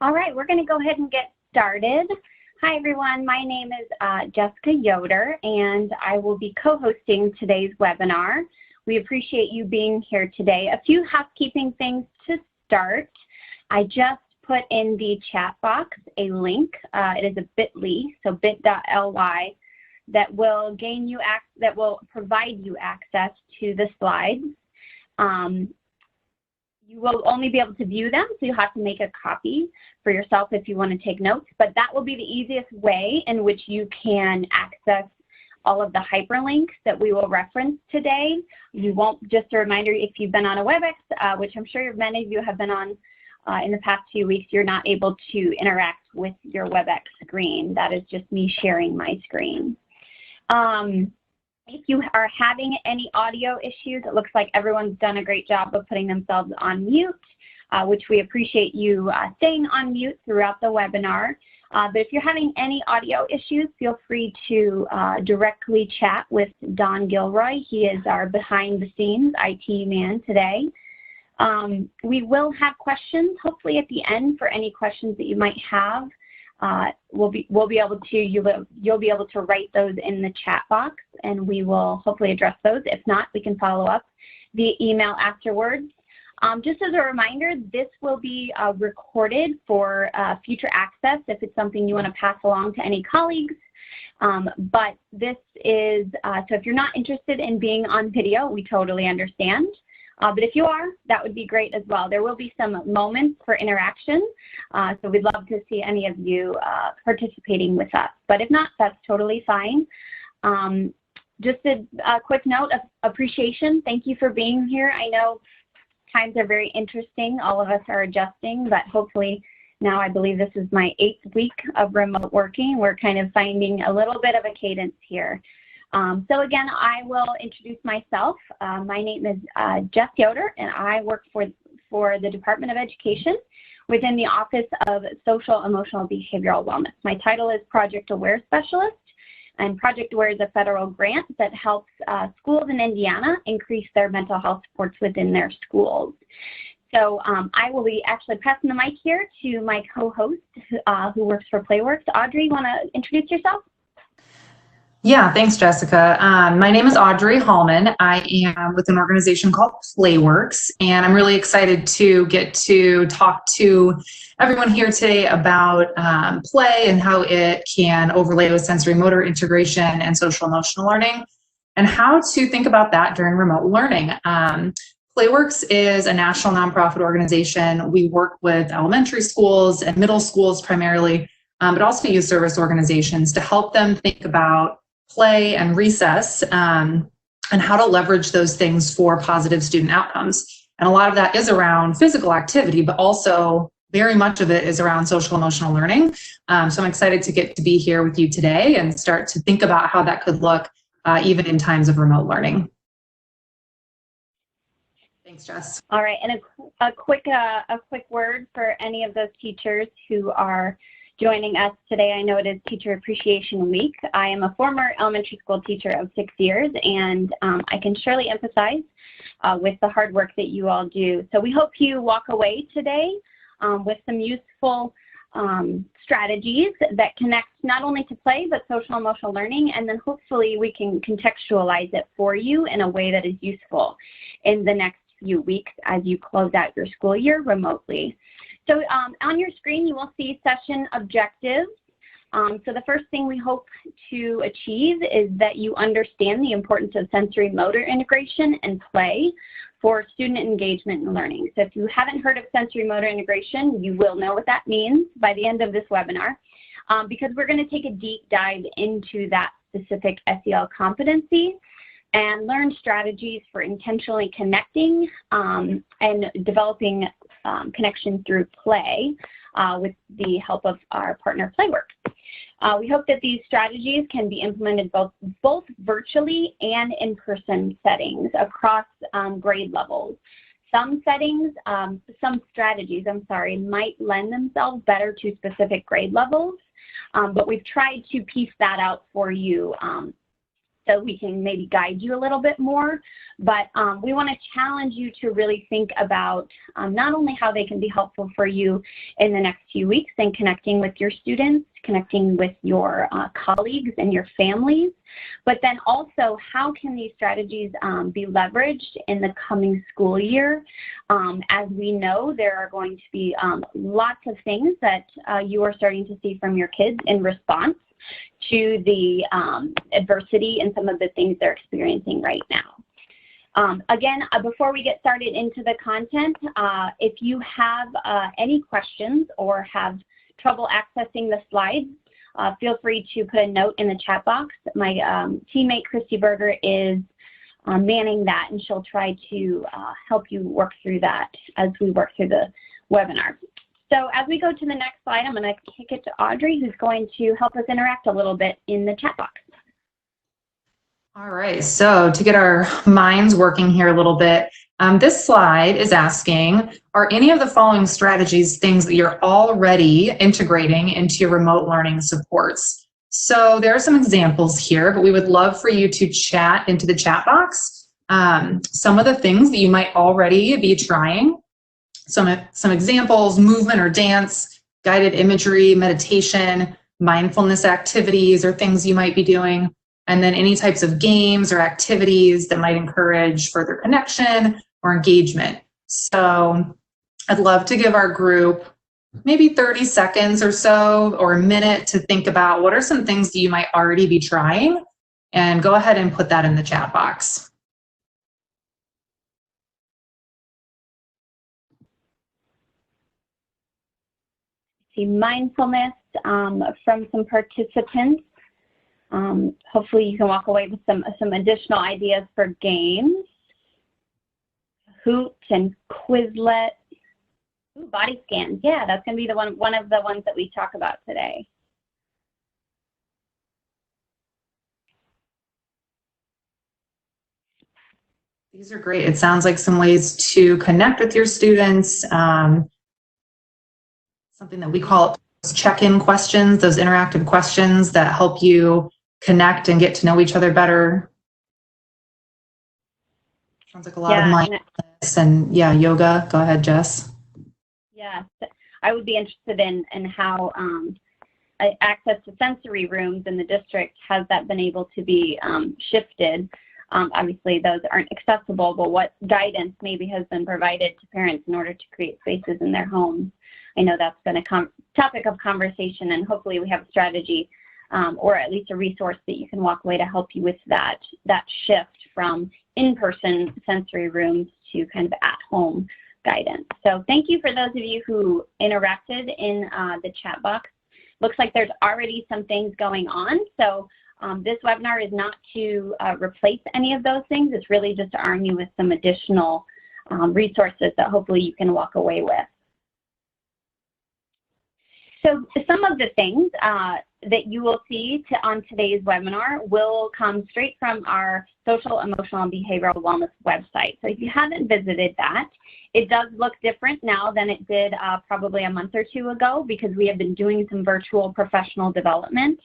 All right, we're going to go ahead and get started. Hi, everyone. My name is Jessica Yoder, and I will be co-hosting today's webinar. We appreciate you being here today. A few housekeeping things to start. I just put in the chat box a link. It is a bit.ly, so bit.ly, that will provide you access to the slides. You will only be able to view them, so you'll have to make a copy for yourself if you want to take notes, but that will be the easiest way in which you can access all of the hyperlinks that we will reference today. You won't, just a reminder, if you've been on a WebEx, which I'm sure many of you have been on in the past few weeks, you're not able to interact with your WebEx screen. That is just me sharing my screen. If you are having any audio issues, it looks like everyone's done a great job of putting themselves on mute, which we appreciate you staying on mute throughout the webinar. But if you're having any audio issues, feel free to directly chat with Don Gilroy. He is our behind the scenes IT man today. We will have questions, hopefully at the end, for any questions that you might have. You'll be able to write those in the chat box, and we will hopefully address those. If not, we can follow up via email afterwards. Just as a reminder, this will be recorded for future access if it's something you want to pass along to any colleagues. But this is, so if you're not interested in being on video, we totally understand. But if you are, that would be great as well. There will be some moments for interaction, so we'd love to see any of you participating with us. But if not, that's totally fine. Just a quick note of appreciation. Thank you for being here. I know times are very interesting. All of us are adjusting, but hopefully now I believe this is my 8th week of remote working. We're kind of finding a little bit of a cadence here. So again, I will introduce myself. My name is Jess Yoder, and I work for the Department of Education within the Office of Social, Emotional, Behavioral Wellness. My title is Project Aware Specialist, and Project Aware is a federal grant that helps schools in Indiana increase their mental health supports within their schools. So I will be actually passing the mic here to my co-host who works for Playworks. Audrey, you want to introduce yourself? Yeah, thanks, Jessica. My name is Audrey Hallman. I am with an organization called Playworks, and I'm really excited to get to talk to everyone here today about play and how it can overlay with sensory motor integration and social emotional learning, and how to think about that during remote learning. Playworks is a national nonprofit organization. We work with elementary schools and middle schools primarily, but also youth service organizations to help them think about play and recess and how to leverage those things for positive student outcomes. And a lot of that is around physical activity, but also very much of it is around social emotional learning. So I'm excited to get to be here with you today and start to think about how that could look even in times of remote learning. Thanks, Jess. All right, and a quick word for any of those teachers who are joining us today. I know it is Teacher Appreciation Week. I am a former elementary school teacher of 6 years, and I can surely empathize with the hard work that you all do. So we hope you walk away today with some useful strategies that connect not only to play, but social emotional learning, and then hopefully we can contextualize it for you in a way that is useful in the next few weeks as you close out your school year remotely. So on your screen, you will see session objectives. So the first thing we hope to achieve is that you understand the importance of sensory motor integration and play for student engagement and learning. So if you haven't heard of sensory motor integration, you will know what that means by the end of this webinar, because we're going to take a deep dive into that specific SEL competency and learn strategies for intentionally connecting and developing connection through play with the help of our partner Playworks. We hope that these strategies can be implemented both virtually and in-person settings across grade levels. Some strategies, might lend themselves better to specific grade levels, but we've tried to piece that out for you so we can maybe guide you a little bit more. But we want to challenge you to really think about not only how they can be helpful for you in the next few weeks and connecting with your students, connecting with your colleagues and your families, but then also how can these strategies be leveraged in the coming school year. As we know, there are going to be lots of things that you are starting to see from your kids in response to the adversity and some of the things they're experiencing right now. Again, before we get started into the content, if you have any questions or have trouble accessing the slides, feel free to put a note in the chat box. My teammate, Christy Berger, is manning that, and she'll try to help you work through that as we work through the webinar. So as we go to the next slide, I'm going to kick it to Audrey, who's going to help us interact a little bit in the chat box. All right, so to get our minds working here a little bit, this slide is asking, are any of the following strategies things that you're already integrating into your remote learning supports? So there are some examples here, but we would love for you to chat into the chat box some of the things that you might already be trying. Some examples: movement or dance, guided imagery, meditation, mindfulness activities or things you might be doing, and then any types of games or activities that might encourage further connection or engagement. So I'd love to give our group maybe 30 seconds or so, or a minute, to think about what are some things that you might already be trying, and go ahead and put that in the chat box. See mindfulness from some participants. Hopefully you can walk away with some additional ideas for games. Hoot and Quizlet. Ooh, body scans. Yeah, that's going to be the one of the ones that we talk about today. These are great. It sounds like some ways to connect with your students. Something that we call check-in questions, those interactive questions that help you connect and get to know each other better. Sounds like a lot of mindfulness and yoga. Go ahead, Jess. Yeah, I would be interested in how access to sensory rooms in the district, has that been able to be shifted? Obviously those aren't accessible, but what guidance maybe has been provided to parents in order to create spaces in their homes? I know that's been a topic of conversation, and hopefully we have a strategy or at least a resource that you can walk away to help you with that shift from in-person sensory rooms to kind of at-home guidance. So thank you for those of you who interacted in the chat box. Looks like there's already some things going on. So this webinar is not to replace any of those things. It's really just to arm you with some additional resources that hopefully you can walk away with. So some of the things that you will see on today's webinar will come straight from our social, emotional, and behavioral wellness website. So if you haven't visited that, it does look different now than it did probably a month or two ago, because we have been doing some virtual professional development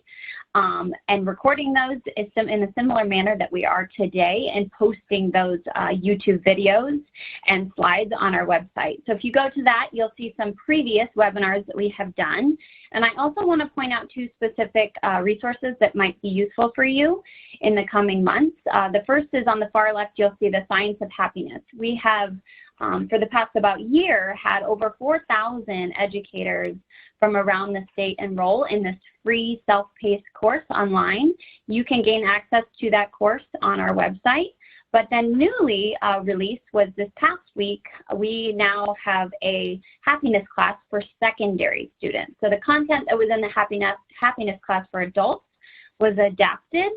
and recording those in a similar manner that we are today, and posting those YouTube videos and slides on our website. So if you go to that, you'll see some previous webinars that we have done. And I also want to point out two specific resources that might be useful for you in the coming months. The first is on the far left. You'll see the Science of Happiness. We have, for the past about year, had over 4,000 educators from around the state enroll in this free self-paced course online. You can gain access to that course on our website. But then newly released was this past week, we now have a happiness class for secondary students. So the content that was in the happiness class for adults was adapted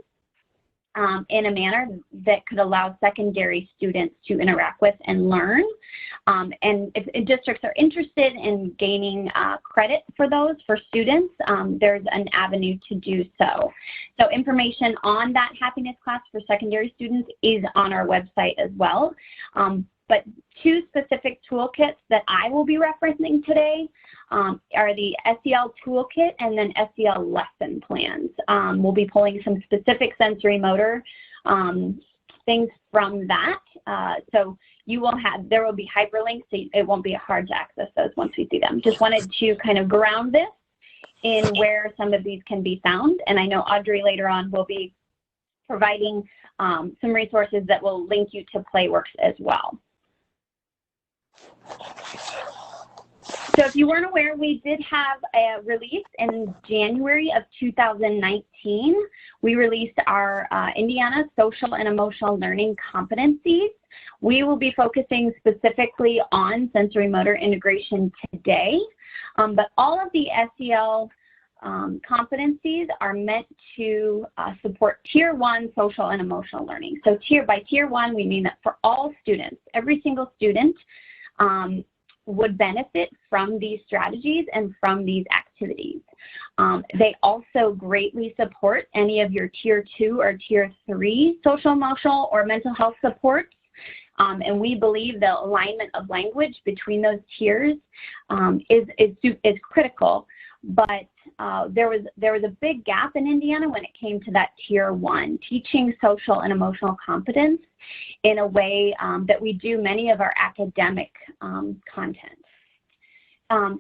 in a manner that could allow secondary students to interact with and learn. And if districts are interested in gaining credit for those for students, there's an avenue to do so. So information on that happiness class for secondary students is on our website as well. But two specific toolkits that I will be referencing today are the SEL toolkit and then SEL lesson plans. We'll be pulling some specific sensory motor things from that. So there will be hyperlinks, so it won't be hard to access those once we see them. Just wanted to kind of ground this in where some of these can be found. And I know Audrey later on will be providing some resources that will link you to Playworks as well. So if you weren't aware, we did have a release in January of 2019. We released our Indiana Social and Emotional Learning Competencies. We will be focusing specifically on sensory motor integration today, but all of the SEL competencies are meant to support Tier 1 social and emotional learning. So by Tier 1, we mean that for all students, every single student would benefit from these strategies and from these activities. They also greatly support any of your Tier 2 or Tier 3 social, emotional, or mental health supports. And we believe the alignment of language between those tiers is critical. But there was a big gap in Indiana when it came to that Tier 1, teaching social and emotional competence in a way that we do many of our academic content.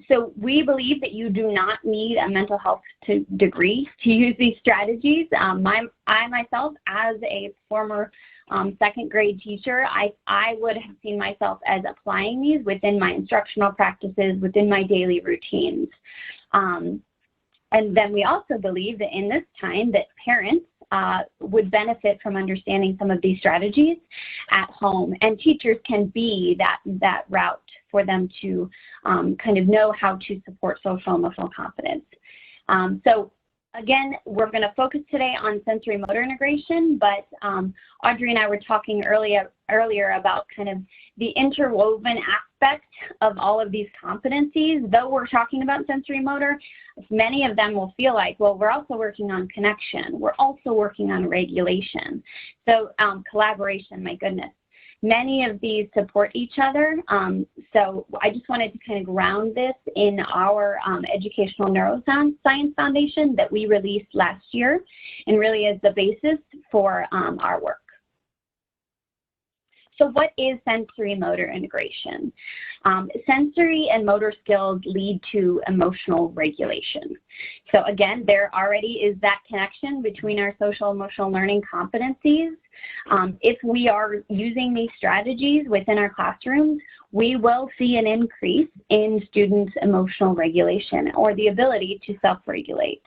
So we believe that you do not need a mental health degree to use these strategies. I myself, as a former second grade teacher, I would have seen myself as applying these within my instructional practices, within my daily routines. And then we also believe that in this time that parents would benefit from understanding some of these strategies at home, and teachers can be that route for them to kind of know how to support social emotional competence. So again, we're going to focus today on sensory motor integration, but Audrey and I were talking earlier about kind of the interwoven aspect of all of these competencies. Though we're talking about sensory motor, many of them will feel like, well, we're also working on connection. We're also working on regulation. So collaboration, my goodness. Many of these support each other. So I just wanted to kind of ground this in our Educational Neuroscience Foundation that we released last year, and really is the basis for our work. So what is sensory motor integration? Sensory and motor skills lead to emotional regulation. So again, there already is that connection between our social emotional learning competencies. If we are using these strategies within our classrooms, we will see an increase in students' emotional regulation or the ability to self-regulate.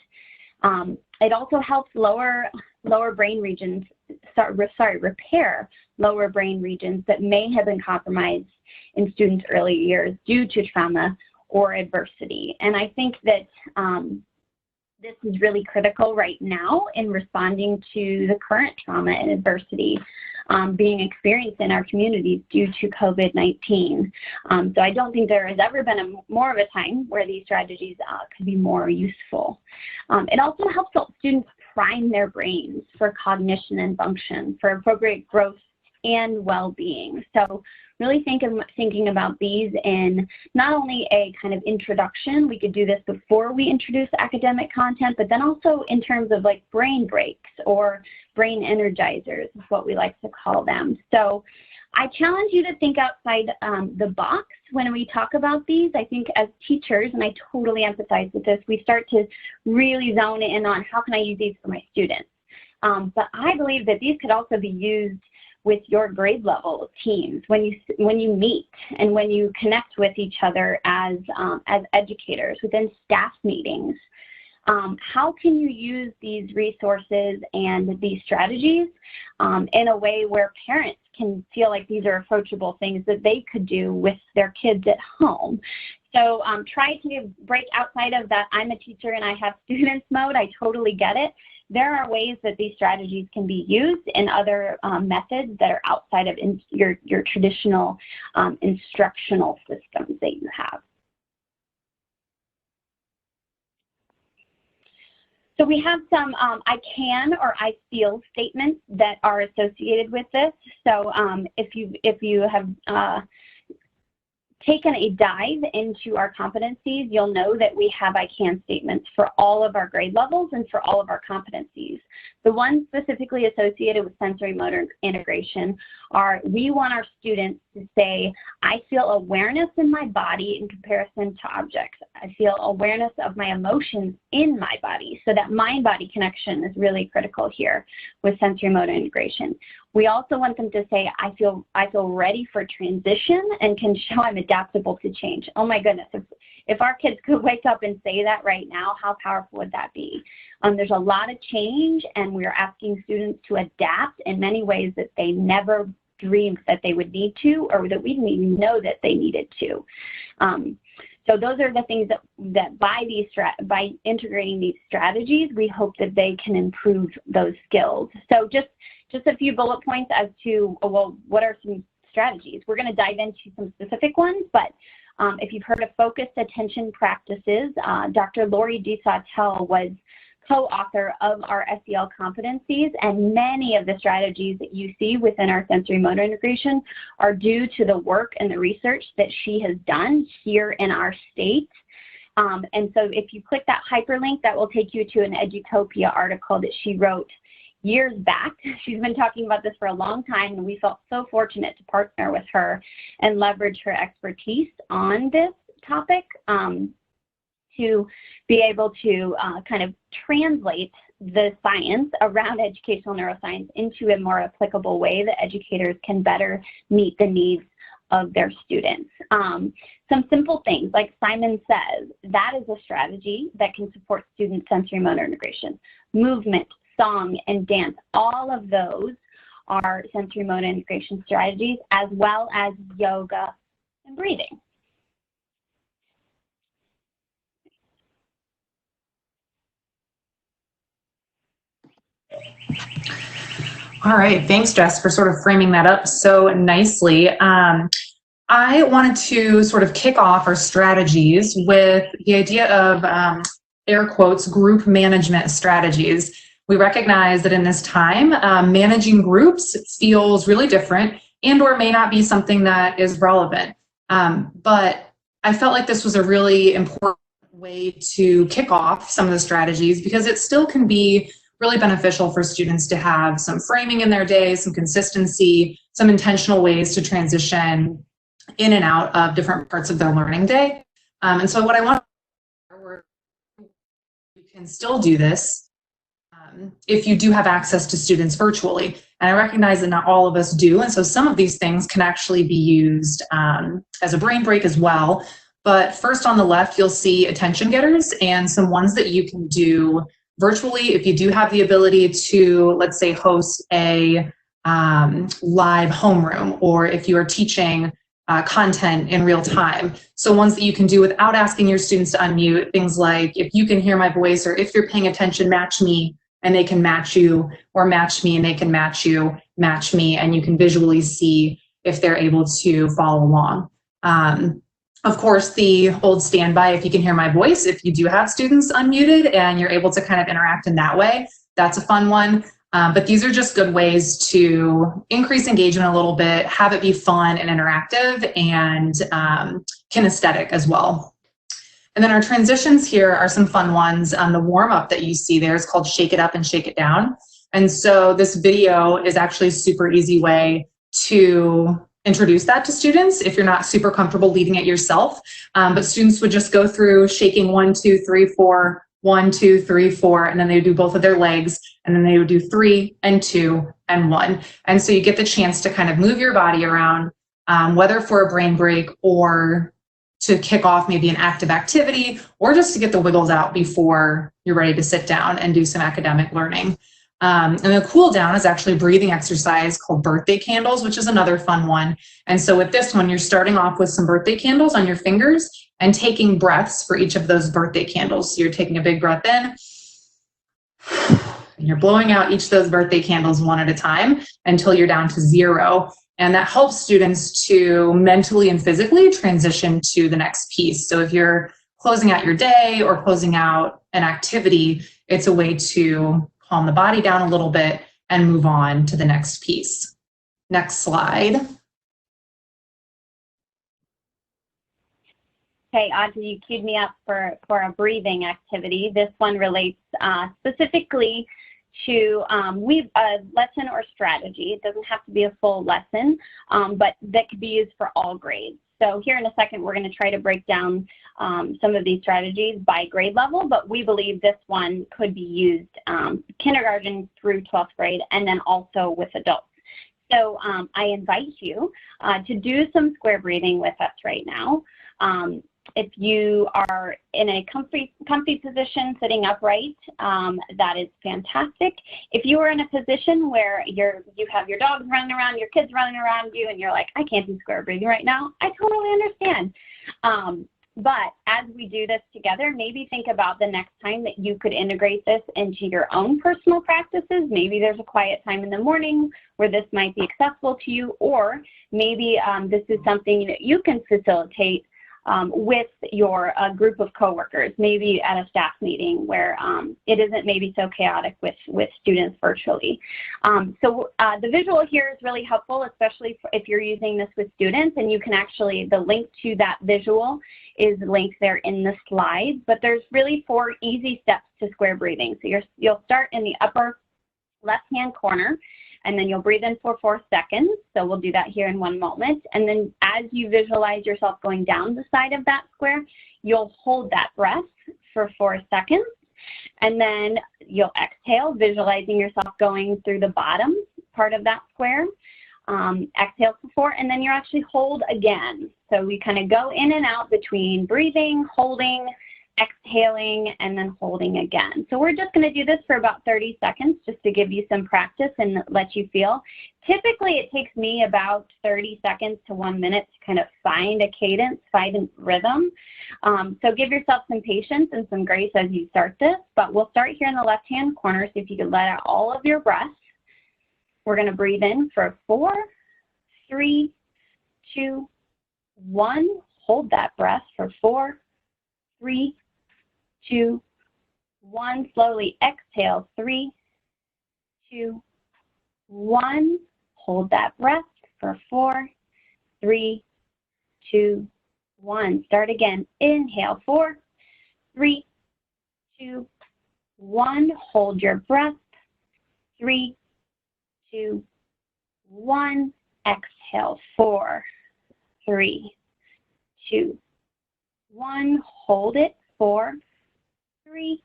It also helps repair lower brain regions that may have been compromised in students' early years due to trauma or adversity. And I think that this is really critical right now in responding to the current trauma and adversity being experienced in our communities due to COVID-19. So I don't think there has ever been more of a time where these strategies could be more useful. It also helps students prime their brains for cognition and function, for appropriate growth and well-being. So really thinking about these in not only a kind of introduction, we could do this before we introduce academic content, but then also in terms of like brain breaks or brain energizers is what we like to call them. So I challenge you to think outside the box when we talk about these. I think as teachers, and I totally emphasize with this, we start to really zone in on how can I use these for my students. But I believe that these could also be used with your grade level teams when you meet and when you connect with each other as educators within staff meetings. How can you use these resources and these strategies in a way where parents can feel like these are approachable things that they could do with their kids at home? So try to break outside of that I'm a teacher and I have students mode. I totally get it. There are ways that these strategies can be used in other methods that are outside of your traditional instructional systems that you have. So we have some I can or I feel statements that are associated with this. So if you have taken a dive into our competencies, you'll know that we have I can statements for all of our grade levels and for all of our competencies. The ones specifically associated with sensory motor integration are, we want our students to say, I feel awareness in my body in comparison to objects. I feel awareness of my emotions in my body. So that mind-body connection is really critical here with sensory motor integration. We also want them to say, I feel ready for transition and can show I'm adaptable to change. Oh my goodness, if our kids could wake up and say that right now, how powerful would that be? There's a lot of change, and we're asking students to adapt in many ways that they never dreamed that they would need to, or that we didn't even know that they needed to. So those are the things that by integrating these strategies, we hope that they can improve those skills. So just a few bullet points as to, well, what are some strategies? We're going to dive into some specific ones, but if you've heard of focused attention practices, Dr. Lori DeSautel was co-author of our SEL competencies, and many of the strategies that you see within our sensory motor integration are due to the work and the research that she has done here in our state. And so if you click that hyperlink, that will take you to an Edutopia article that she wrote years back. She's been talking about this for a long time, and we felt so fortunate to partner with her and leverage her expertise on this topic to be able to kind of translate the science around educational neuroscience into a more applicable way that educators can better meet the needs of their students. Some simple things, like Simon says, that is a strategy that can support student sensory motor integration. Movement, song, and dance, all of those are sensory motor integration strategies, as well as yoga and breathing. All right, thanks, Jess, for sort of framing that up so nicely. I wanted to sort of kick off our strategies with the idea of, air quotes, group management strategies. We recognize that in this time, managing groups feels really different and or may not be something that is relevant. But I felt like this was a really important way to kick off some of the strategies, because it still can be really beneficial for students to have some framing in their day, some consistency, some intentional ways to transition in and out of different parts of their learning day. And so what I want to, you can still do this if you do have access to students virtually. And I recognize that not all of us do. And so some of these things can actually be used as a brain break as well. But first on the left, you'll see attention getters and some ones that you can do virtually if you do have the ability to, let's say, host a live homeroom, or if you are teaching content in real time. So ones that you can do without asking your students to unmute, things like, if you can hear my voice, or if you're paying attention, match me and they can match you, or match me and they can match you, match me, and you can visually see if they're able to follow along. Of course, the old standby, if you can hear my voice, if you do have students unmuted and you're able to kind of interact in that way, that's a fun one. But these are just good ways to increase engagement a little bit, have it be fun and interactive, and kinesthetic as well. And then our transitions here are some fun ones. The warm up that you see there is called Shake It Up and Shake It Down. And so this video is actually a super easy way to introduce that to students if you're not super comfortable leading it yourself. But students would just go through shaking 1, 2, 3, 4, 1, 2, 3, 4, and then they would do both of their legs, and then they would do 3 and 2 and 1. And so you get the chance to kind of move your body around, whether for a brain break or to kick off maybe an active activity, or just to get the wiggles out before you're ready to sit down and do some academic learning. And the cool down is actually a breathing exercise called birthday candles, which is another fun one. And so with this one, you're starting off with some birthday candles on your fingers and taking breaths for each of those birthday candles. So you're taking a big breath in, and you're blowing out each of those birthday candles one at a time until you're down to 0. And that helps students to mentally and physically transition to the next piece. So if you're closing out your day or closing out an activity, it's a way to calm the body down a little bit and move on to the next piece. Next slide. Okay, Audrey, you queued me up for a breathing activity. This one relates specifically to a lesson or strategy. It doesn't have to be a full lesson, but that could be used for all grades. So here in a second, we're going to try to break down some of these strategies by grade level, but we believe this one could be used kindergarten through 12th grade and then also with adults. So I invite you to do some square breathing with us right now. If you are in a comfy position, sitting upright, that is fantastic. If you are in a position where you have your dogs running around, your kids running around you, and you're like, I can't do square breathing right now, I totally understand. But as we do this together, maybe think about the next time that you could integrate this into your own personal practices. Maybe there's a quiet time in the morning where this might be accessible to you, or maybe this is something that you can facilitate with your group of coworkers, maybe at a staff meeting where it isn't maybe so chaotic with students virtually. So the visual here is really helpful, especially if you're using this with students, and you can actually, the link to that visual is linked there in the slides, but there's really 4 easy steps to square breathing. So you'll start in the upper left-hand corner, and then you'll breathe in for 4 seconds. So we'll do that here in 1 moment. And then as you visualize yourself going down the side of that square, you'll hold that breath for 4 seconds. And then you'll exhale, visualizing yourself going through the bottom part of that square. Exhale for 4, and then you're actually hold again. So we kind of go in and out between breathing, holding, exhaling, and then holding again. So we're just going to do this for about 30 seconds just to give you some practice and let you feel. Typically, it takes me about 30 seconds to 1 minute to kind of find a cadence, find a rhythm. So give yourself some patience and some grace as you start this, but we'll start here in the left-hand corner. So if you could let out all of your breath, we're going to breathe in for 4, 3, 2, 1. Hold that breath for 4, 3, 2, 1. Slowly exhale. 3, 2, 1. Hold that breath for 4, 3, 2, 1. Start again. Inhale. 4, 3, 2, 1. Hold your breath. 3, 2, 1. Exhale. 4, 3, 2, 1. Hold it. 4, 3,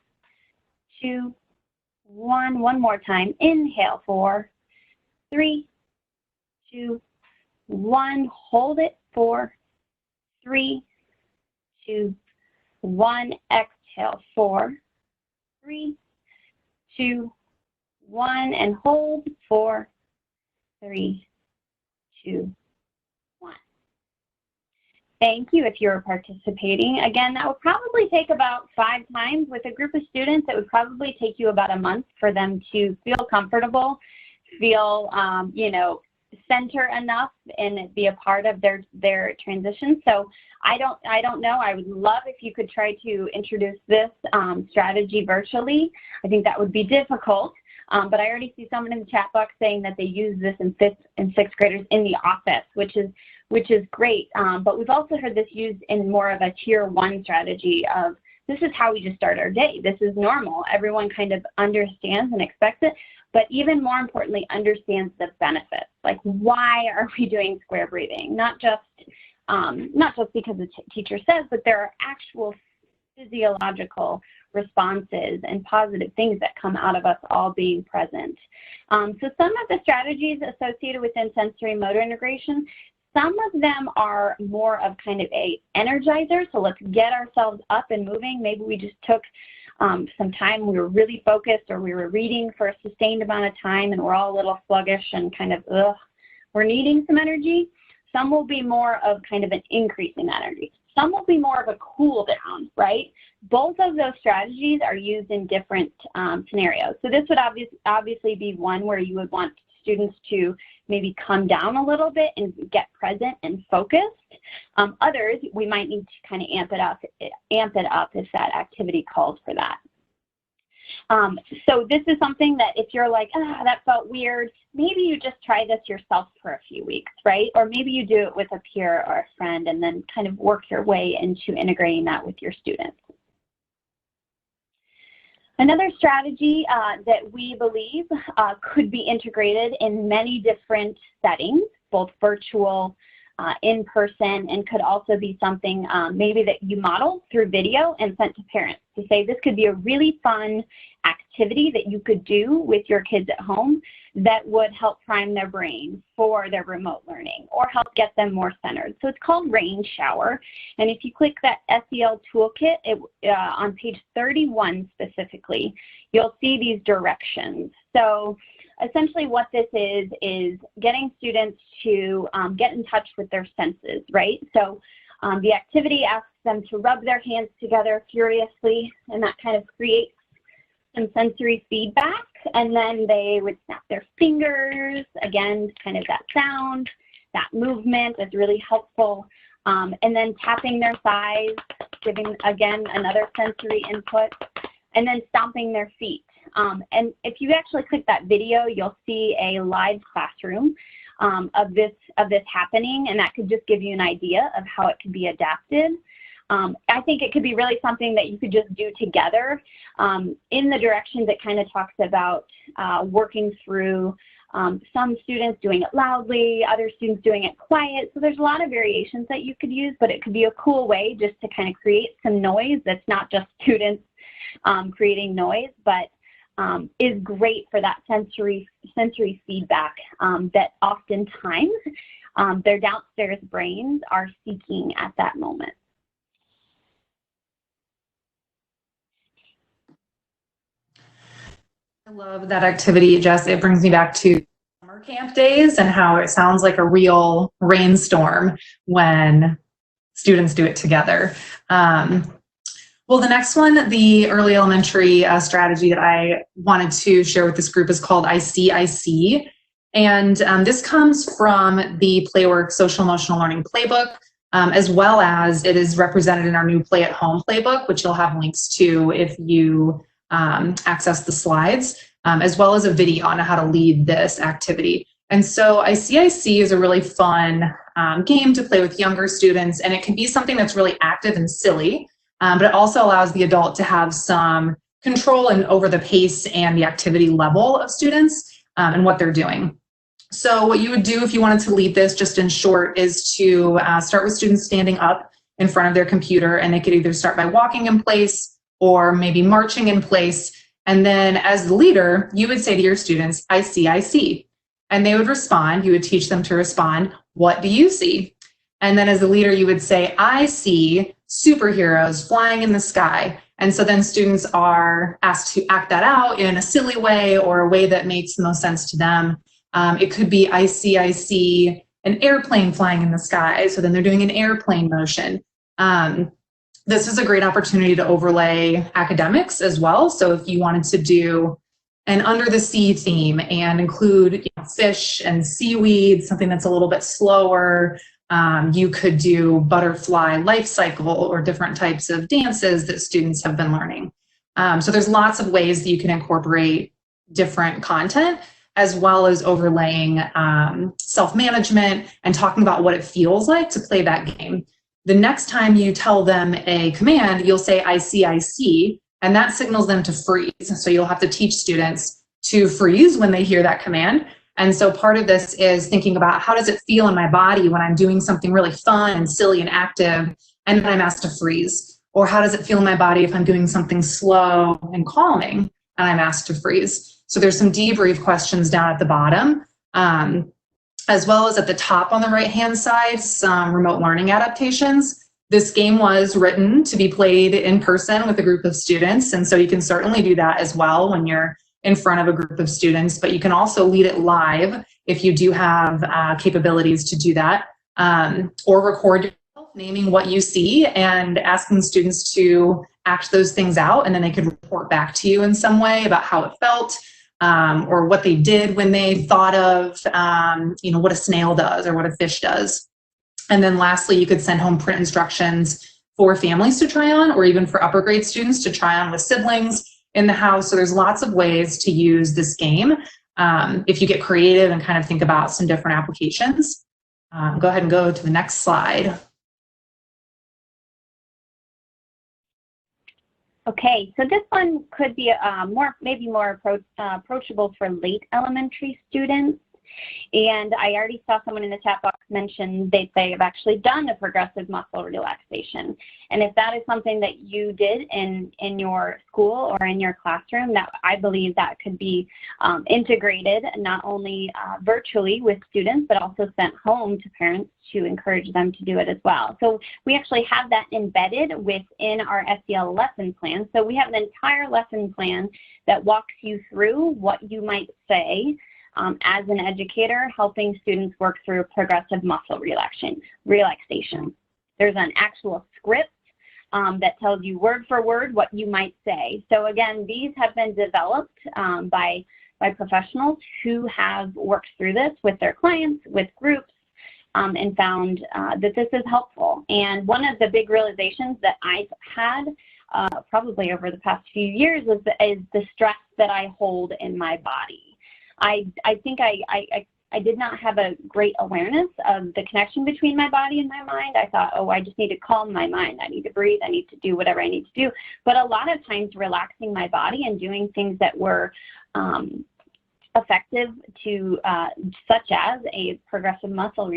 2, 1. One more time. Inhale. 4, 3, 2, 1. Hold it. 4, 3, 2, 1. Exhale. 4, 3, 2, 1. And hold. 4, 3, 2, 1. Thank you if you're participating. Again, that would probably take about 5 times. With a group of students, it would probably take you about a month for them to feel comfortable, feel, center enough and be a part of their transition. So I don't know. I would love if you could try to introduce this strategy virtually. I think that would be difficult. But I already see someone in the chat box saying that they use this in 5th and 6th graders in the office, which is great. But we've also heard this used in more of a tier 1 strategy of this is how we just start our day. This is normal. Everyone kind of understands and expects it, but even more importantly, understands the benefits. Like, why are we doing square breathing? Not just because the teacher says, but there are actual physiological responses and positive things that come out of us all being present. So some of the strategies associated with sensory motor integration, some of them are more of kind of a energizer. So let's get ourselves up and moving. Maybe we just took some time, we were really focused, or we were reading for a sustained amount of time and we're all a little sluggish and kind of, we're needing some energy. Some will be more of kind of an increase in energy. Some will be more of a cool down, right? Both of those strategies are used in different scenarios. So this would obviously be one where you would want students to maybe come down a little bit and get present and focused. Others, we might need to kind of amp it up if that activity calls for that. So this is something that if you're like, that felt weird, maybe you just try this yourself for a few weeks, right? Or maybe you do it with a peer or a friend and then kind of work your way into integrating that with your students. Another strategy that we believe could be integrated in many different settings, both virtual, in person, and could also be something maybe that you model through video and sent to parents to say this could be a really fun activity that you could do with your kids at home that would help prime their brain for their remote learning or help get them more centered. So it's called Rain Shower. And if you click that SEL toolkit on page 31 specifically, you'll see these directions. So essentially what this is getting students to get in touch with their senses, right? So the activity asks them to rub their hands together furiously, and that kind of creates some sensory feedback. And then they would snap their fingers, again, kind of that sound, that movement is really helpful. And then tapping their thighs, giving, again, another sensory input, and then stomping their feet. And if you actually click that video, you'll see a live classroom of this happening, and that could just give you an idea of how it could be adapted. I think it could be really something that you could just do together. In the directions, it kind of talks about working through some students doing it loudly, other students doing it quiet. So there's a lot of variations that you could use, but it could be a cool way just to kind of create some noise that's not just students creating noise, but is great for that sensory feedback that oftentimes their downstairs brains are seeking at that moment. I love that activity, Jess. It brings me back to summer camp days and how it sounds like a real rainstorm when students do it together. Well, the next one, the early elementary strategy that I wanted to share with this group is called IC. And this comes from the Playworks Social Emotional Learning Playbook, as well as it is represented in our new Play at Home playbook, which you'll have links to if you access the slides, as well as a video on how to lead this activity. And so IC is a really fun game to play with younger students, and it can be something that's really active and silly. But it also allows the adult to have some control and over the pace and the activity level of students and what they're doing. So what you would do if you wanted to lead this, just in short, is to start with students standing up in front of their computer, and they could either start by walking in place or maybe marching in place. And then as the leader, you would say to your students, I see. And they would respond. You would teach them to respond, what do you see? And then as the leader, you would say, I see superheroes flying in the sky. And so then students are asked to act that out in a silly way or a way that makes the most sense to them. It could be, I see an airplane flying in the sky. So then they're doing an airplane motion. This is a great opportunity to overlay academics as well. So if you wanted to do an under the sea theme and include fish and seaweed, something that's a little bit slower, you could do butterfly life cycle or different types of dances that students have been learning. So there's lots of ways that you can incorporate different content, as well as overlaying self-management and talking about what it feels like to play that game. The next time you tell them a command, you'll say, I see, and that signals them to freeze. So you'll have to teach students to freeze when they hear that command. And so part of this is thinking about how does it feel in my body when I'm doing something really fun and silly and active, and then I'm asked to freeze? Or how does it feel in my body if I'm doing something slow and calming and I'm asked to freeze? So there's some debrief questions down at the bottom, as well as at the top on the right-hand side, some remote learning adaptations. This game was written to be played in person with a group of students, and so you can certainly do that as well when you're in front of a group of students, but you can also lead it live if you do have capabilities to do that, or record yourself naming what you see and asking students to act those things out, and then they could report back to you in some way about how it felt, or what they did when they thought of what a snail does or what a fish does. And then lastly, you could send home print instructions for families to try on, or even for upper grade students to try on with siblings in the house. So there's lots of ways to use this game if you get creative and kind of think about some different applications. Go ahead and go to the next slide. Okay, so this one could be maybe more approachable for late elementary students. And I already saw someone in the chat box mention they have actually done a progressive muscle relaxation. And if that is something that you did in your school or in your classroom, that I believe that could be integrated not only virtually with students, but also sent home to parents to encourage them to do it as well. So we actually have that embedded within our SEL lesson plan. So we have an entire lesson plan that walks you through what you might say as an educator, helping students work through progressive muscle relaxation. There's an actual script that tells you word for word what you might say. So again, these have been developed by professionals who have worked through this with their clients, with groups, and found that this is helpful. And one of the big realizations that I've had probably over the past few years is the stress that I hold in my body. I think I did not have a great awareness of the connection between my body and my mind. I thought, oh, I just need to calm my mind. I need to breathe. I need to do whatever I need to do. But a lot of times relaxing my body and doing things that were effective to, such as a progressive muscle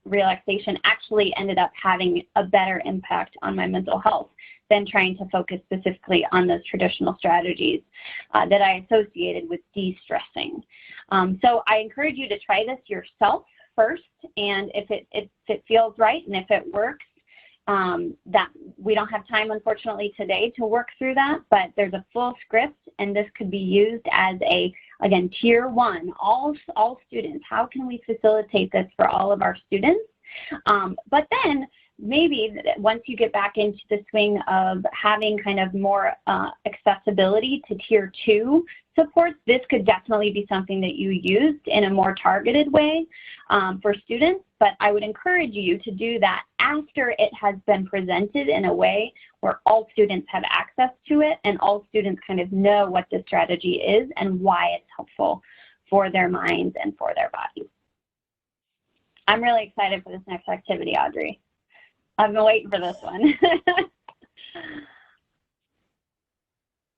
relaxation, actually ended up having a better impact on my mental health than trying to focus specifically on those traditional strategies that I associated with de-stressing. So I encourage you to try this yourself first, and if it feels right and if it works, that we don't have time, unfortunately, today to work through that, but there's a full script, and this could be used as again, tier 1, all students. How can we facilitate this for all of our students? But then maybe once you get back into the swing of having kind of more accessibility to tier 2 supports, this could definitely be something that you used in a more targeted way for students. But I would encourage you to do that after it has been presented in a way where all students have access to it and all students kind of know what the strategy is and why it's helpful for their minds and for their bodies. I'm really excited for this next activity, Audrey. I've been waiting for this one.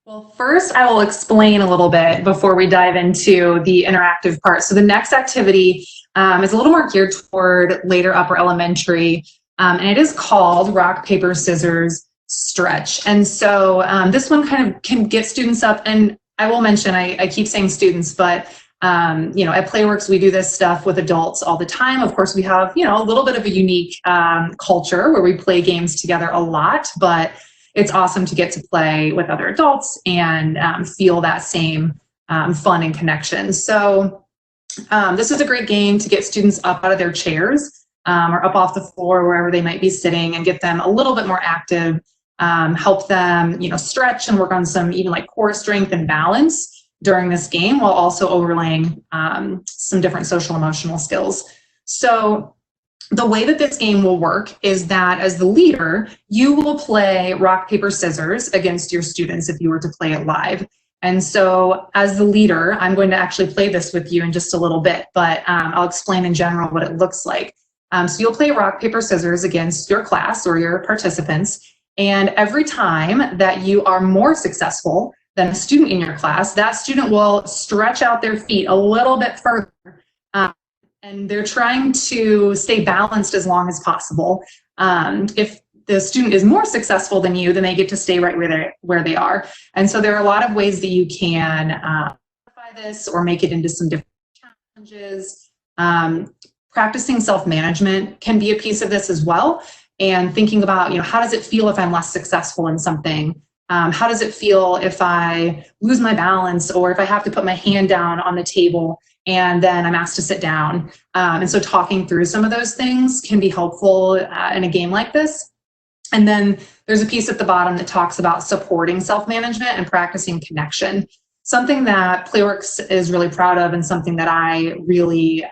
Well, first I will explain a little bit before we dive into the interactive part. So the next activity is a little more geared toward later upper elementary, and it is called rock, paper, scissors, stretch. And so this one kind of can get students up, and I will mention, I keep saying students, but you know, at Playworks, we do this stuff with adults all the time. Of course, we have, you know, a little bit of a unique culture where we play games together a lot, but it's awesome to get to play with other adults and feel that same fun and connection. So this is a great game to get students up out of their chairs or up off the floor, wherever they might be sitting, and get them a little bit more active, help them, you know, stretch and work on some even like core strength and balance during this game, while also overlaying some different social emotional skills. So the way that this game will work is that as the leader, you will play rock, paper, scissors against your students if you were to play it live. And so as the leader, I'm going to actually play this with you in just a little bit, but I'll explain in general what it looks like. So you'll play rock, paper, scissors against your class or your participants. And every time that you are more successful than a student in your class, that student will stretch out their feet a little bit further. And they're trying to stay balanced as long as possible. If the student is more successful than you, then they get to stay right where they are. And so there are a lot of ways that you can modify this or make it into some different challenges. Practicing self-management can be a piece of this as well. And thinking about, you know, how does it feel if I'm less successful in something? How does it feel if I lose my balance, or if I have to put my hand down on the table and then I'm asked to sit down? And so talking through some of those things can be helpful in a game like this. And then there's a piece at the bottom that talks about supporting self-management and practicing connection. Something that Playworks is really proud of, and something that I really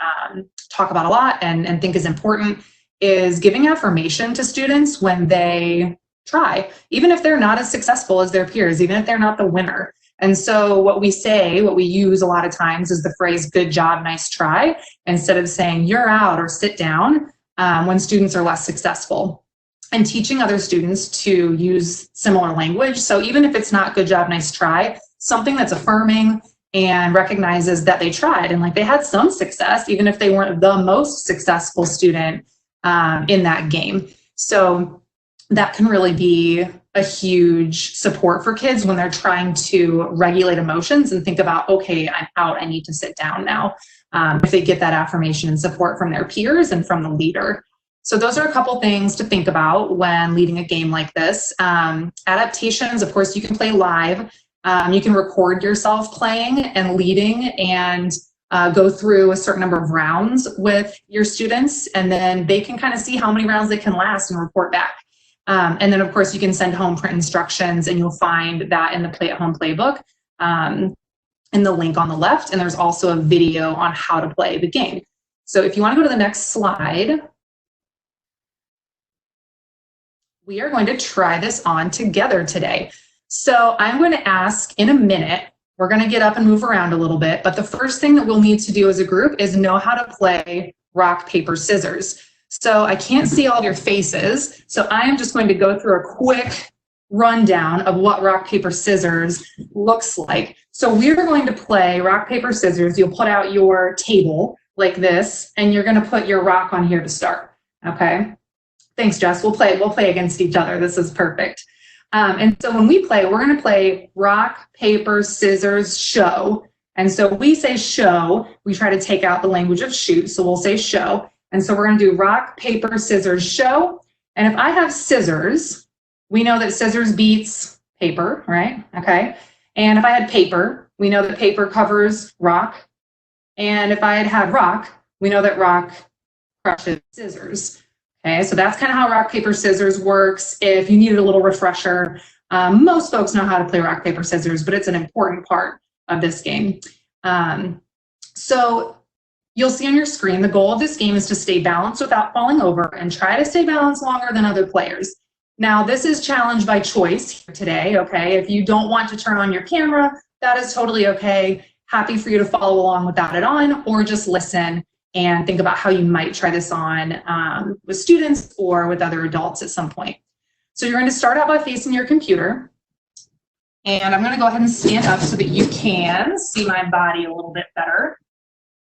talk about a lot and think is important, is giving affirmation to students when they try, even if they're not as successful as their peers, even if they're not the winner. And so what we use a lot of times is the phrase, good job, nice try, instead of saying you're out or sit down when students are less successful. And teaching other students to use similar language. So even if it's not good job, nice try, something that's affirming and recognizes that they tried and like they had some success, even if they weren't the most successful student in that game. So that can really be a huge support for kids when they're trying to regulate emotions and think about, okay, I'm out, I need to sit down now. If they get that affirmation and support from their peers and from the leader. So those are a couple things to think about when leading a game like this. Adaptations, of course, you can play live. You can record yourself playing and leading and go through a certain number of rounds with your students, and then they can kind of see how many rounds they can last and report back. And then, of course, you can send home print instructions, and you'll find that in the Play at Home playbook in the link on the left. And there's also a video on how to play the game. So if you want to go to the next slide, we are going to try this on together today. So I'm going to ask in a minute, we're going to get up and move around a little bit, but the first thing that we'll need to do as a group is know how to play rock, paper, scissors. So I can't see all of your faces, so I am just going to go through a quick rundown of what rock, paper, scissors looks like. So we're going to play rock, paper, scissors. You'll put out your table like this, and you're going to put your rock on here to start, okay? Thanks, Jess. We'll play against each other. This is perfect. And so when we play, we're going to play rock, paper, scissors, show. And so we say show. We try to take out the language of shoot. So we'll say show. And so we're going to do rock, paper, scissors, show. And if I have scissors, we know that scissors beats paper, right? Okay. And if I had paper, we know that paper covers rock. And if I had rock, we know that rock crushes scissors. Okay, so that's kind of how rock, paper, scissors works. If you needed a little refresher, most folks know how to play rock, paper, scissors, but it's an important part of this game. So you'll see on your screen, the goal of this game is to stay balanced without falling over and try to stay balanced longer than other players. Now, this is challenge by choice here today, okay? If you don't want to turn on your camera, that is totally okay. Happy for you to follow along without it on, or just listen and think about how you might try this on with students or with other adults at some point. So you're going to start out by facing your computer. And I'm going to go ahead and stand up so that you can see my body a little bit better.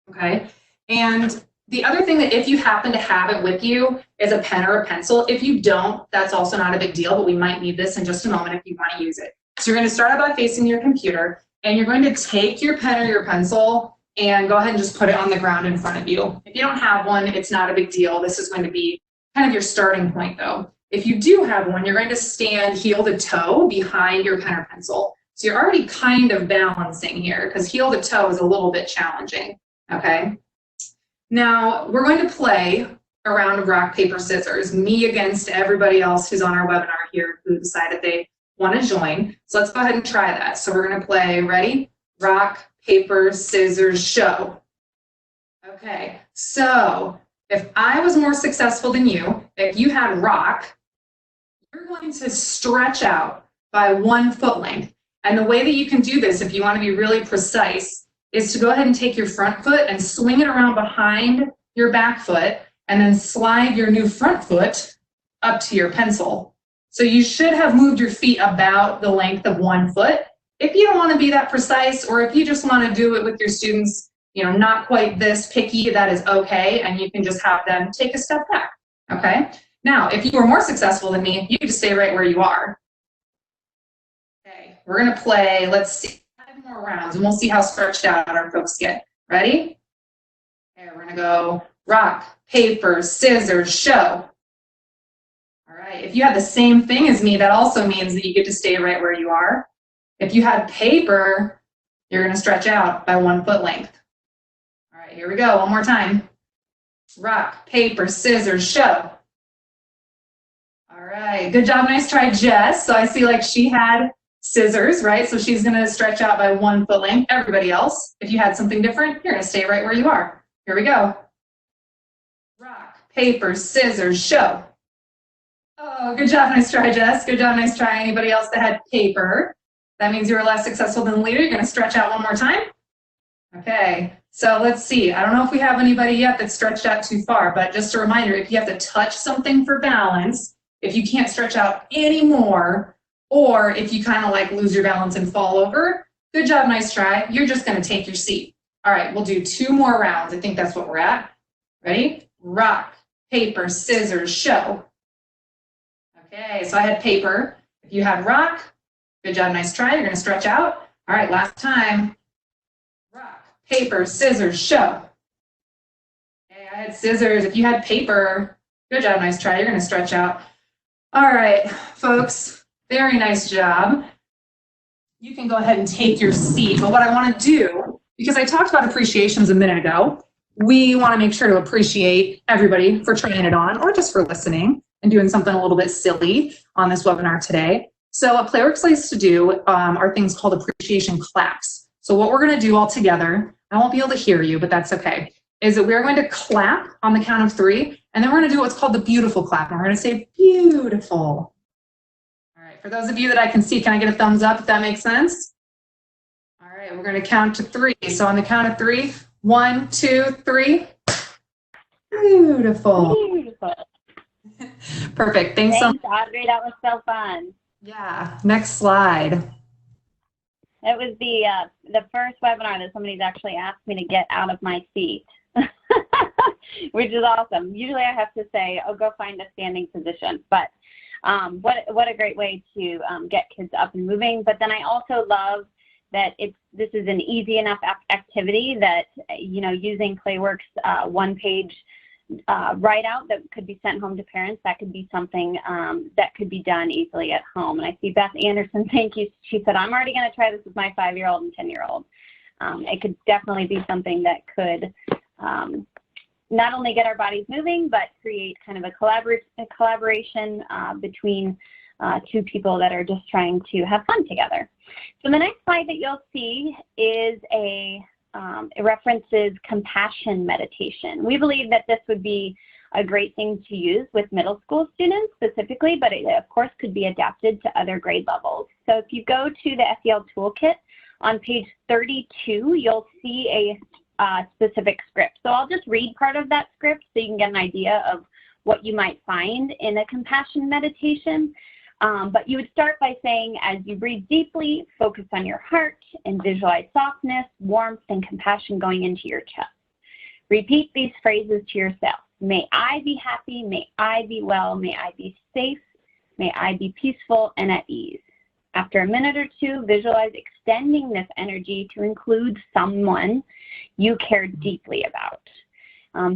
Okay. And the other thing that if you happen to have it with you is a pen or a pencil. If you don't, that's also not a big deal, but we might need this in just a moment if you want to use it. So you're going to start out by facing your computer, and you're going to take your pen or your pencil and go ahead and just put it on the ground in front of you. If you don't have one, it's not a big deal. This is going to be kind of your starting point though. If you do have one, you're going to stand heel to toe behind your pen or pencil. So you're already kind of balancing here because heel to toe is a little bit challenging, okay? Now we're going to play a round of rock, paper, scissors, me against everybody else who's on our webinar here who decided they want to join. So let's go ahead and try that. So we're going to play, ready? Rock, paper, scissors, show. Okay, so if I was more successful than you, if you had rock, you're going to stretch out by 1 foot length. And the way that you can do this, if you want to be really precise, is to go ahead and take your front foot and swing it around behind your back foot, and then slide your new front foot up to your pencil. So you should have moved your feet about the length of 1 foot. If you don't want to be that precise, or if you just want to do it with your students, you know, not quite this picky, that is okay, and you can just have them take a step back, okay? Now, if you were more successful than me, you can just stay right where you are. Okay, we're going to play, let's see, 5 more rounds, and we'll see how stretched out our folks get. Ready? Okay, we're going to go rock, paper, scissors, show. All right, if you have the same thing as me, that also means that you get to stay right where you are. If you had paper, you're going to stretch out by 1 foot length. All right, here we go. One more time. Rock, paper, scissors, show. All right, good job. Nice try, Jess. So I see like she had scissors, right? So she's going to stretch out by 1 foot length. Everybody else, if you had something different, you're going to stay right where you are. Here we go. Rock, paper, scissors, show. Oh, good job. Nice try, Jess. Good job. Nice try. Anybody else that had paper? That means you were less successful than the leader. You're going to stretch out one more time. Okay, so let's see. I don't know if we have anybody yet that's stretched out too far, but just a reminder, if you have to touch something for balance, if you can't stretch out anymore, or if you kind of like lose your balance and fall over, good job, nice try. You're just going to take your seat. All right, we'll do 2 more rounds. I think that's what we're at. Ready? Rock, paper, scissors, show. Okay, so I had paper. If you had rock, good job, nice try. You're going to stretch out. All right, last time. Rock, paper, scissors, show. Okay, I had scissors. If you had paper, good job, nice try. You're going to stretch out. All right, folks, very nice job. You can go ahead and take your seat. But what I want to do, because I talked about appreciations a minute ago, we want to make sure to appreciate everybody for trying it on or just for listening and doing something a little bit silly on this webinar today. So what Playworks likes to do are things called appreciation claps. So what we're going to do all together, I won't be able to hear you, but that's okay, is that we're going to clap on the count of 3, and then we're going to do what's called the beautiful clap. And we're going to say beautiful. All right, for those of you that I can see, can I get a thumbs up if that makes sense? All right, we're going to count to 3. So on the count of 3, 1, 2, 3. Beautiful. Beautiful. Perfect. Thanks so much. Audrey. That was so fun. Yeah. Next slide. It was the first webinar that somebody's actually asked me to get out of my seat, which is awesome. Usually I have to say, oh, go find a standing position. But what a great way to get kids up and moving. But then I also love that this is an easy enough activity that, you know, using Playworks one-page write out that could be sent home to parents, that could be something that could be done easily at home. And I see Beth Anderson, thank you. She said, I'm already going to try this with my 5-year-old and 10-year-old. It could definitely be something that could not only get our bodies moving, but create kind of a collaboration between 2 people that are just trying to have fun together. So the next slide that you'll see is it references compassion meditation. We believe that this would be a great thing to use with middle school students specifically, but it of course could be adapted to other grade levels. So if you go to the SEL Toolkit on page 32, you'll see a specific script. So I'll just read part of that script so you can get an idea of what you might find in a compassion meditation. But you would start by saying, as you breathe deeply, focus on your heart and visualize softness, warmth, and compassion going into your chest. Repeat these phrases to yourself. May I be happy, may I be well, may I be safe, may I be peaceful and at ease. After a minute or 2, visualize extending this energy to include someone you care deeply about.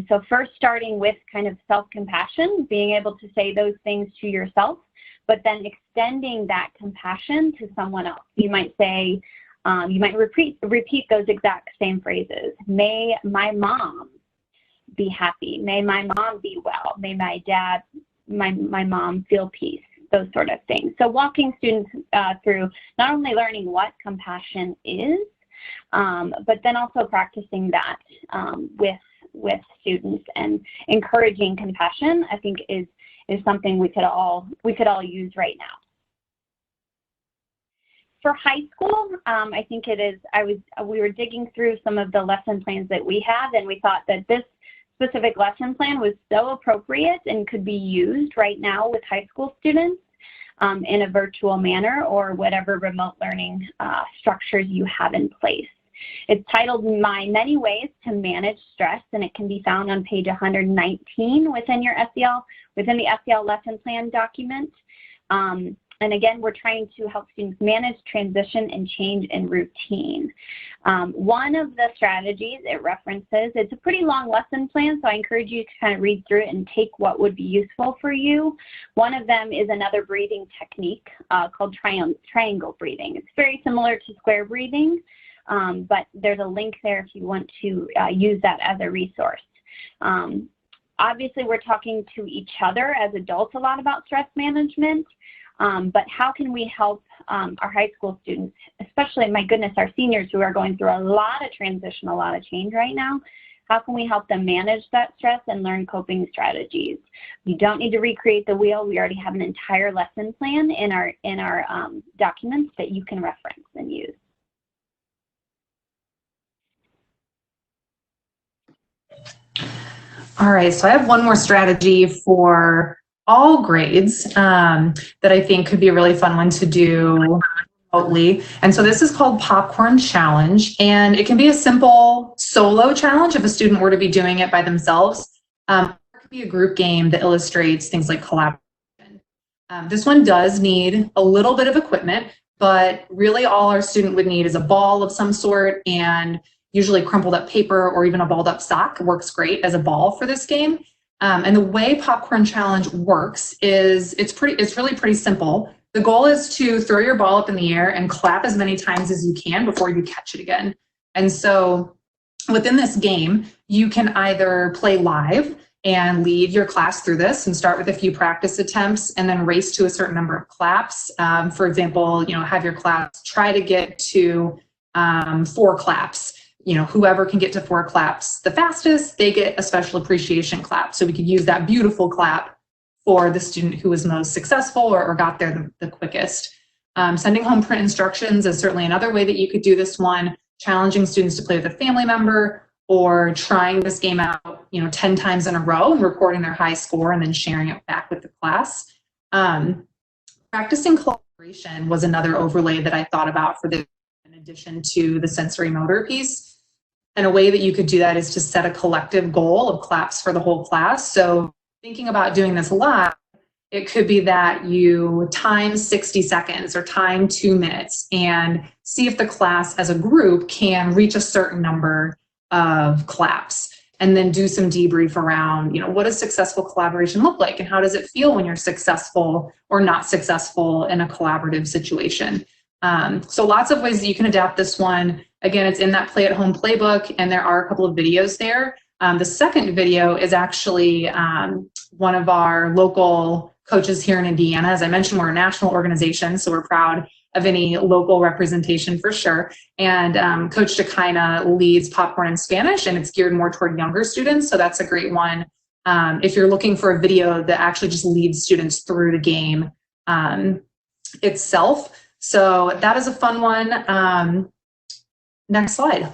So first starting with kind of self-compassion, being able to say those things to yourself, but then extending that compassion to someone else. You might say, you might repeat those exact same phrases. May my mom be happy. May my mom be well. May my dad, my mom feel peace, those sort of things. So walking students through not only learning what compassion is, but then also practicing that with students, and encouraging compassion, I think is something we could all use right now. For high school, I think it is, we were digging through some of the lesson plans that we have, and we thought that this specific lesson plan was so appropriate and could be used right now with high school students in a virtual manner or whatever remote learning structures you have in place. It's titled My Many Ways to Manage Stress, and it can be found on page 119 within the SEL lesson plan document. And again, we're trying to help students manage transition and change in routine. One of the strategies it references, it's a pretty long lesson plan, so I encourage you to kind of read through it and take what would be useful for you. One of them is another breathing technique called triangle breathing. It's very similar to square breathing, but there's a link there if you want to use that as a resource. Obviously, we're talking to each other as adults a lot about stress management, but how can we help our high school students, especially, my goodness, our seniors who are going through a lot of transition, a lot of change right now? How can we help them manage that stress and learn coping strategies? You don't need to recreate the wheel. We already have an entire lesson plan in our documents that you can reference and use. All right, so I have one more strategy for all grades that I think could be a really fun one to do remotely. And so this is called Popcorn Challenge, and it can be a simple solo challenge if a student were to be doing it by themselves. It could be a group game that illustrates things like collaboration. This one does need a little bit of equipment, but really all our student would need is a ball of some sort, and usually crumpled up paper or even a balled up sock works great as a ball for this game. And the way Popcorn Challenge works is it's really pretty simple. The goal is to throw your ball up in the air and clap as many times as you can before you catch it again. And so within this game, you can either play live and lead your class through this and start with a few practice attempts and then race to a certain number of claps. For example, have your class try to get to 4 claps. Whoever can get to 4 claps the fastest, they get a special appreciation clap. So we could use that beautiful clap for the student who was most successful or got there the quickest. Sending home print instructions is certainly another way that you could do this one, challenging students to play with a family member or trying this game out 10 times in a row and recording their high score and then sharing it back with the class. Practicing collaboration was another overlay that I thought about for this, in addition to the sensory motor piece. And a way that you could do that is to set a collective goal of claps for the whole class. So thinking about doing this live, it could be that you time 60 seconds or time 2 minutes and see if the class as a group can reach a certain number of claps, and then do some debrief around, what does successful collaboration look like and how does it feel when you're successful or not successful in a collaborative situation. So lots of ways that you can adapt this one. Again, it's in that Play at Home playbook, and there are a couple of videos there. The second video is actually one of our local coaches here in Indiana. As I mentioned, we're a national organization, so we're proud of any local representation for sure. And Coach Shekinah leads Popcorn in Spanish, and it's geared more toward younger students, so that's a great one. If you're looking for a video that actually just leads students through the game itself. So that is a fun one. Next slide.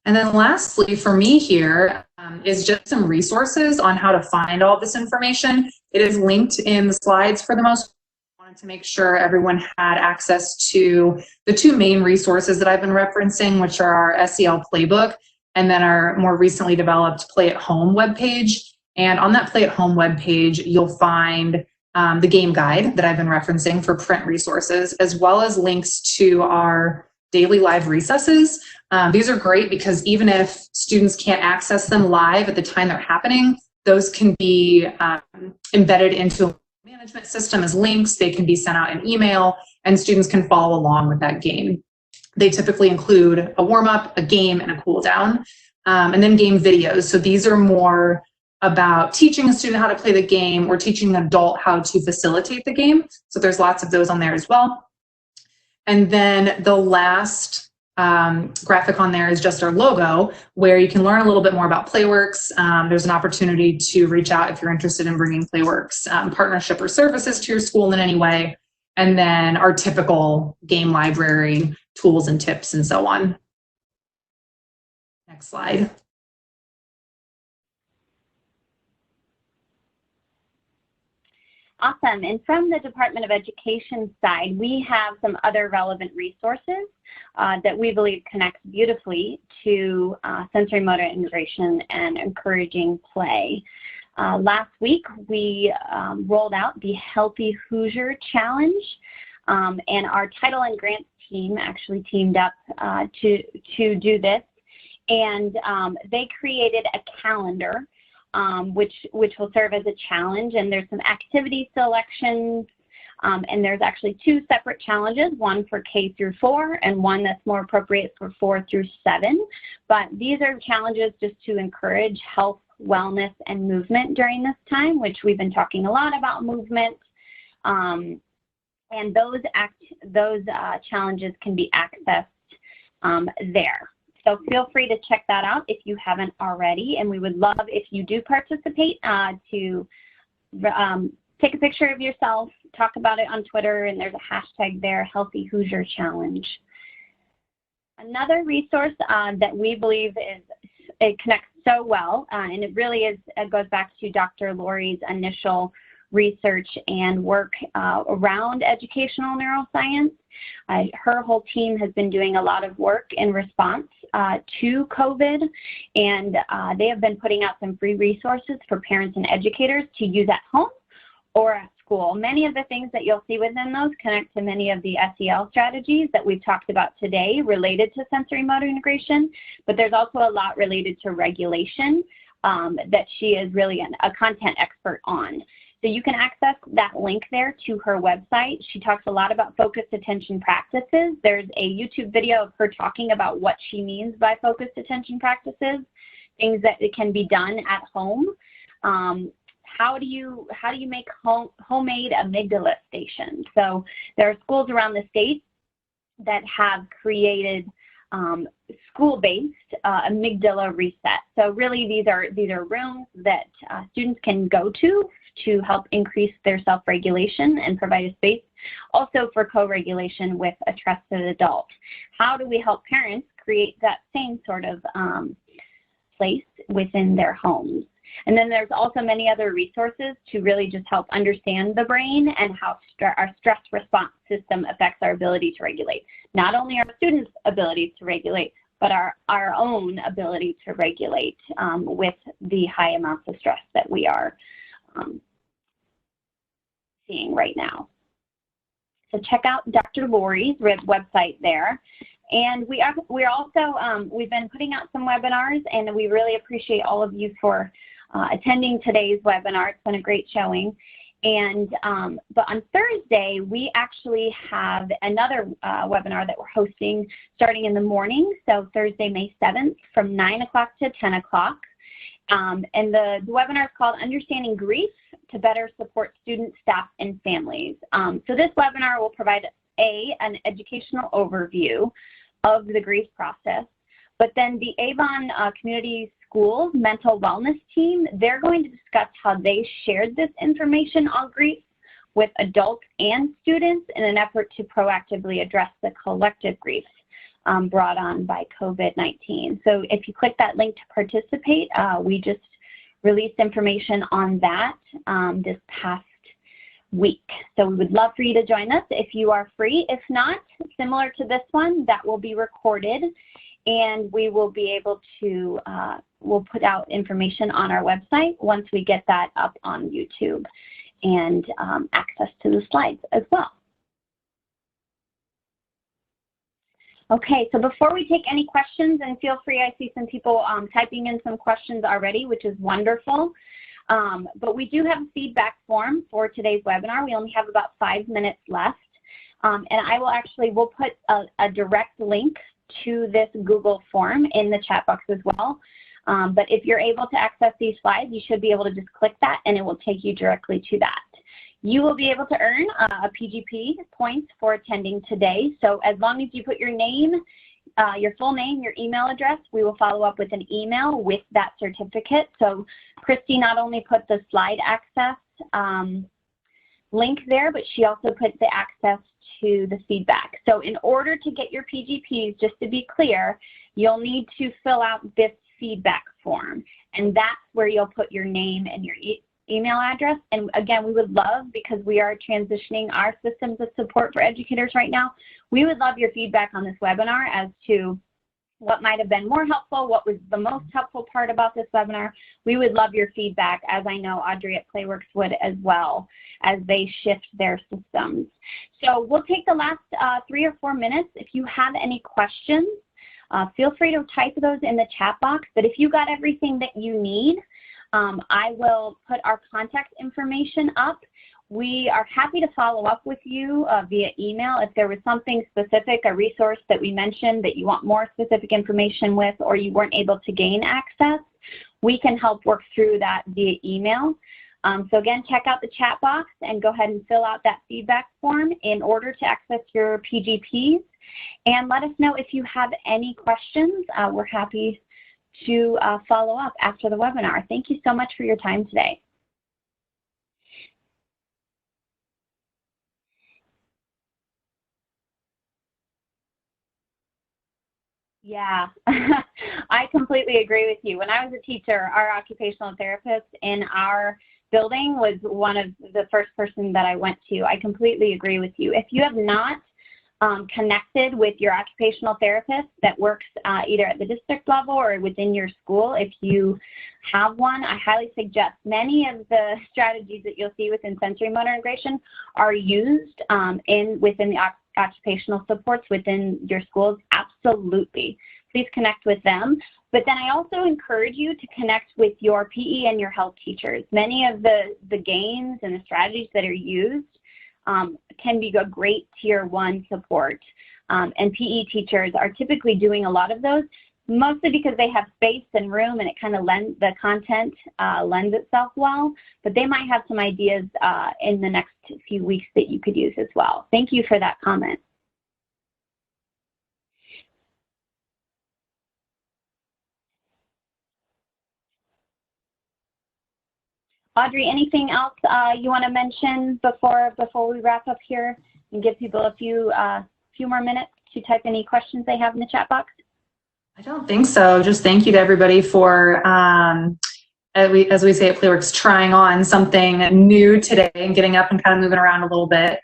And then lastly, for me here is just some resources on how to find all this information. It is linked in the slides for the most part. I wanted to make sure everyone had access to the 2 main resources that I've been referencing, which are our SEL playbook and then our more recently developed Play at Home webpage. And on that Play at Home webpage, you'll find the game guide that I've been referencing for print resources, as well as links to our daily live recesses. These are great because even if students can't access them live at the time they're happening, those can be embedded into a management system as links. They can be sent out in email, and students can follow along with that game. They typically include a warm-up, a game, and a cool down, and then game videos. So these are more about teaching a student how to play the game or teaching an adult how to facilitate the game. So there's lots of those on there as well. And then the last graphic on there is just our logo, where you can learn a little bit more about Playworks. There's an opportunity to reach out if you're interested in bringing Playworks partnership or services to your school in any way. And then our typical game library tools and tips and so on. Next slide. Awesome. And from the Department of Education side, we have some other relevant resources that we believe connects beautifully to sensory motor integration and encouraging play. Last week, we rolled out the Healthy Hoosier Challenge, and our Title and Grants team actually teamed up to do this. And they created a calendar which will serve as a challenge, and there's some activity selections, and there's actually 2 separate challenges, one for K through 4 and one that's more appropriate for 4 through 7. But these are challenges just to encourage health, wellness, and movement during this time, which we've been talking a lot about movement. And those challenges can be accessed there. So feel free to check that out if you haven't already, and we would love if you do participate to take a picture of yourself, talk about it on Twitter, and there's a hashtag there, Healthy Hoosier Challenge. Another resource that we believe it connects so well, and it really goes back to Dr. Lori's initial research and work around educational neuroscience. Her whole team has been doing a lot of work in response to COVID, and they have been putting out some free resources for parents and educators to use at home or at school. Many of the things that you'll see within those connect to many of the SEL strategies that we've talked about today related to sensory motor integration, but there's also a lot related to regulation that she is really a content expert on. So you can access that link there to her website. She talks a lot about focused attention practices. There's a YouTube video of her talking about what she means by focused attention practices, things that can be done at home. How do you make homemade amygdala stations? So there are schools around the state that have created school-based amygdala reset. So really these are rooms that students can go to help increase their self-regulation and provide a space also for co-regulation with a trusted adult. How do we help parents create that same sort of place within their homes? And then there's also many other resources to really just help understand the brain and how our stress response system affects our ability to regulate. Not only our students' ability to regulate, but our own ability to regulate with the high amounts of stress that we are seeing right now. So check out Dr. Lori's website there. And we're also, we've been putting out some webinars, and we really appreciate all of you for attending today's webinar. It's been a great showing. And but on Thursday, we actually have another webinar that we're hosting starting in the morning. So Thursday, May 7th from 9 o'clock to 10 o'clock. And the webinar is called Understanding Grief to Better Support Students, Staff, and Families. So this webinar will provide an educational overview of the grief process, but then the Avon Community Schools mental wellness team, they're going to discuss how they shared this information on grief with adults and students in an effort to proactively address the collective grief brought on by COVID-19. So if you click that link to participate, we just released information on that this past week. So we would love for you to join us if you are free. If not, similar to this one, that will be recorded, and we will be able to, we'll put out information on our website once we get that up on YouTube and access to the slides as well. Okay, so before we take any questions, and feel free, I see some people typing in some questions already, which is wonderful. But we do have a feedback form for today's webinar. We only have about 5 minutes left. And we'll put a direct link to this Google form in the chat box as well. But if you're able to access these slides, you should be able to just click that and it will take you directly to that. You will be able to earn a PGP points for attending today. So as long as you put your name, your full name, your email address, we will follow up with an email with that certificate. So Christy not only put the slide access link there, but she also put the access to the feedback. So in order to get your PGPs, just to be clear, you'll need to fill out this feedback form, and that's where you'll put your name and your email address. And again, we would love, because we are transitioning our systems of support for educators right now, we would love your feedback on this webinar as to what might have been more helpful, what was the most helpful part about this webinar. We would love your feedback, as I know Audrey at Playworks would as well, as they shift their systems. So we'll take the last 3 or 4 minutes. If you have any questions, feel free to type those in the chat box. But if you got everything that you need, I will put our contact information up. We are happy to follow up with you via email if there was something specific, a resource that we mentioned that you want more specific information with, or you weren't able to gain access. We can help work through that via email. So again, check out the chat box and go ahead and fill out that feedback form in order to access your PGPs. And let us know if you have any questions. We're happy to follow up after the webinar. Thank you so much for your time today. Yeah, I completely agree with you. When I was a teacher, our occupational therapist in our building was one of the first person that I went to. I completely agree with you. If you have not connected with your occupational therapist that works either at the district level or within your school, if you have one, I highly suggest. Many of the strategies that you'll see within sensory motor integration are used within the occupational supports within your schools. Absolutely. Please connect with them. But then I also encourage you to connect with your PE and your health teachers. Many of the gains and the strategies that are used can be a great tier 1 support. And PE teachers are typically doing a lot of those, mostly because they have space and room and it kind of the content lends itself well, but they might have some ideas in the next few weeks that you could use as well. Thank you for that comment. Audrey, anything else you want to mention before we wrap up here and give people a few more minutes to type any questions they have in the chat box? I don't think so. Just thank you to everybody for, as we say at Playworks, trying on something new today and getting up and kind of moving around a little bit.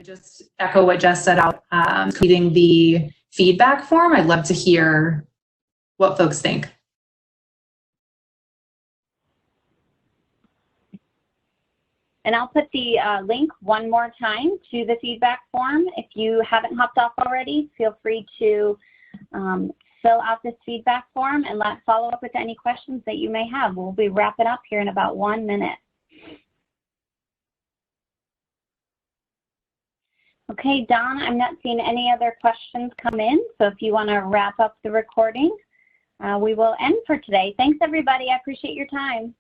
Just echo what Jess said out completing the feedback form. I'd love to hear what folks think. And I'll put the link one more time to the feedback form. If you haven't hopped off already, feel free to fill out this feedback form and follow up with any questions that you may have. We'll be wrapping up here in about 1 minute. Okay, Don, I'm not seeing any other questions come in, so if you want to wrap up the recording, we will end for today. Thanks, everybody. I appreciate your time.